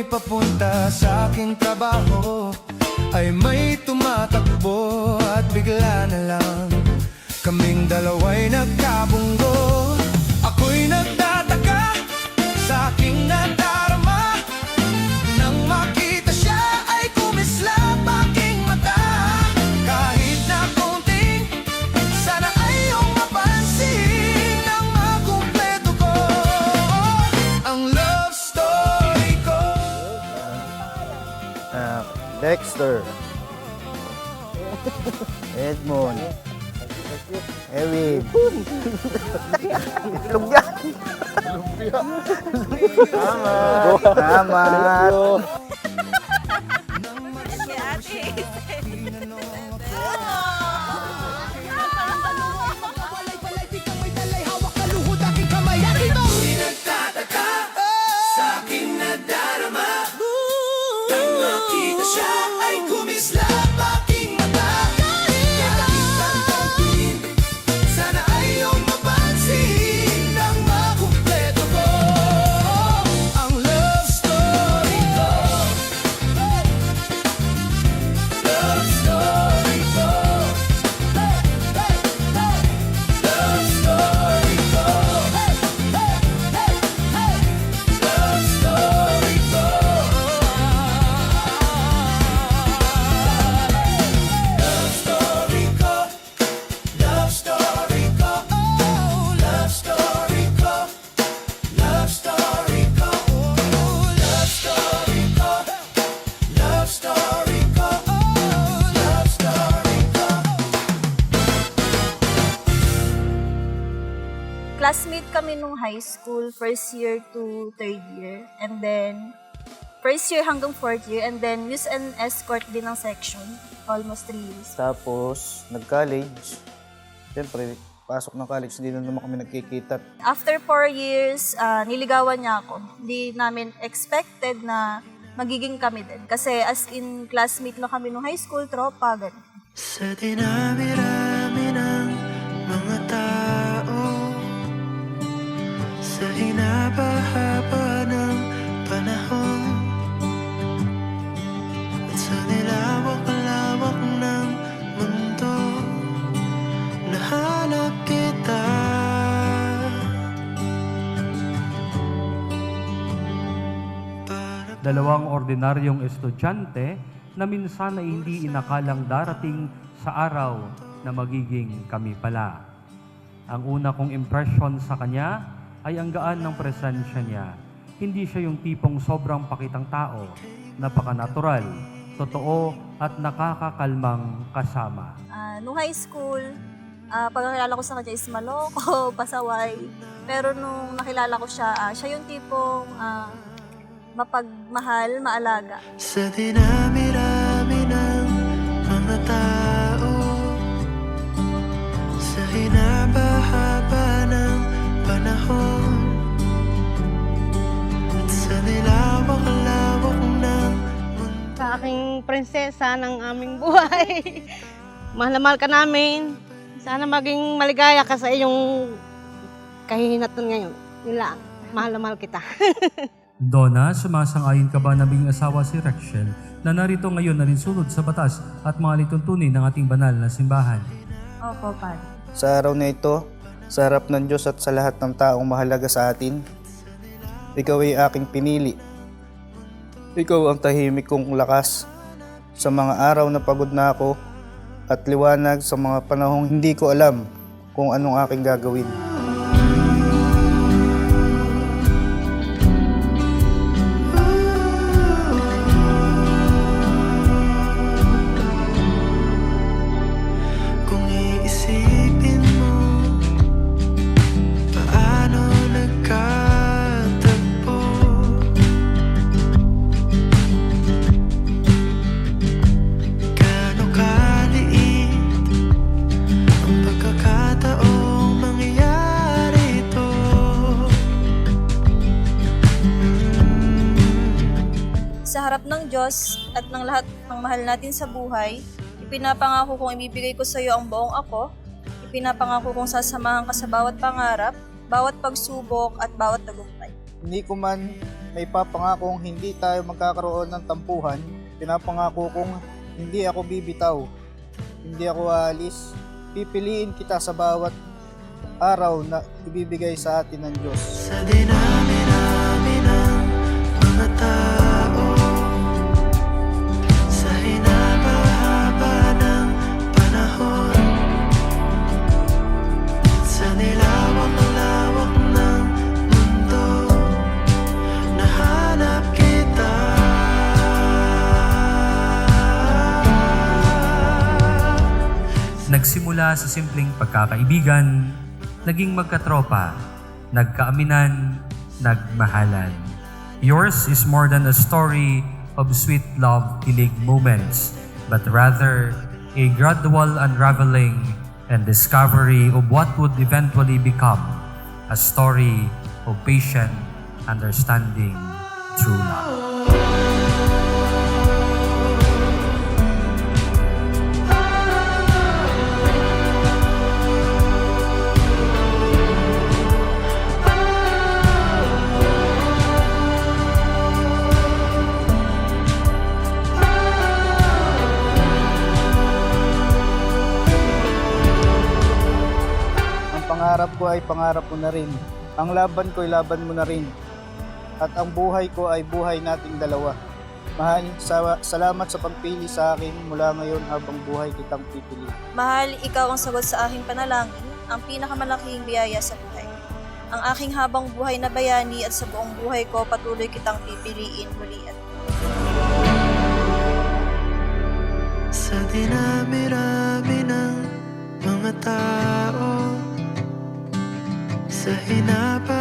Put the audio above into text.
papunta sa aking trabaho ay may tumatakbo at bigla na lang kaming dalawa'y nagkabunggo. Ako'y nagtataka sa aking nadarama, nang makita siya ay kumislap aking mata. Kahit na konting, sana ay iyong mapansin nang makumpleto ko ang love story ko. Dexter, Edmond, Ewin, itlog yan. Tama. Ako'y nagtataka sa aking nadarama, nang makita siya ay kumislap aking mata. Kahit ang konting, sana ay iyong mapansin nang makumpleto ko ang love story ko. Love story ko. Love story ko. Love story ko. Love story ko. Love story ko. Oh, love story ko. Love story ko. Oh, love story ko. Love story ko. Oh, love story ko. Classmate kami nung high school, first year to third year. And then, first year hanggang fourth year. And then, Muse and Escort din ng section. Almost 3 years. Tapos, nag-college. Siyempre, pasok ng college, hindi na naman kami nagkikita. After 4 years, niligawan niya ako. Hindi namin expected na magiging kami din. Kasi as in, classmate lang kami nung high school, tropa, ganun. Sa dinami-rami ng mga tao, sa hinaba-haba ng panahon, at sa nilawak-lawak ng mundo, nahanap kita. Dalawang ordinaryong estudyante na minsan ay hindi inakalang darating sa araw na magiging kami pala. Ang una kong impression sa kanya ay ang gaan ng presensya niya. Hindi siya yung tipong sobrang pakitang tao, napaka-natural, totoo at nakakakalmang kasama. Nung high school, pagkakilala ko sa kanya is maloko, pasaway. Pero nung nakilala ko siya, siya yung tipong mapagmahal, maalaga. Sa dinami-rami ng mga tao, sa hinaba-haba ng panahon, at sa nilawak-lawak ng Sa aking prinsesa ng aming buhay. Mahal na mahal ka namin. Sana maging maligaya ka sa iyong kahihinatnan ngayon. Yun lang. Mahal na mahal kita. Donna, sumasang-ayon ka ba na maging asawa si Rachel na narito ngayon na rin sunod sa batas at mga lituntunin ng ating banal na simbahan? Opo, Padre. Sa araw na ito, sa harap ng Diyos at sa lahat ng taong mahalaga sa atin, ikaw ay aking pinili. Ikaw ang tahimik kong lakas sa mga araw na pagod na ako at liwanag sa mga panahong hindi ko alam kung anong aking gagawin. kung iisipin mo, paano nagkatagpo. Gaano kaliit ang pagkakataong mangyayari ito. Sa harap ng Diyos at ng lahat ng mahal natin sa buhay, ipinapangako kong ibibigay ko sa iyo ang buong ako. Ipinapangako kong sasamahan ka sa bawat pangarap, bawat pagsubok at bawat tagumpay. Hindi ko man na ipapangakong hindi tayo magkakaroon ng tampuhan, pinapangako kong hindi ako bibitaw, hindi ako aalis. Pipiliin kita sa bawat araw na ibibigay sa atin ng Diyos. Sa dinami-rami ng mga tao, sa hinaba-haba ng panahon, sa nilawak-lawak ng mundo, nahanap kita. Nagsimula sa simpleng pagkakaibigan, naging magkatropa, nagkaaminan, nagmahalan. Yours is more than a story of sweet love, kilig moments, but rather a gradual unraveling and discovery of what would eventually become a story of patient understanding, true love. Pangarap ko ay pangarap mo na rin. Ang laban ko ay laban mo na rin. At ang buhay ko ay buhay nating dalawa. Mahal, salamat sa pagpili sa akin mula ngayon habang buhay kitang pipili. Mahal, ikaw ang sagot sa aking panalangin, ang pinakamalaking biyaya sa buhay. Ang aking habang buhay na bayani at sa buong buhay ko patuloy kitang pipiliin muli at Sa dinami-rami ng mga tao, sa hinaba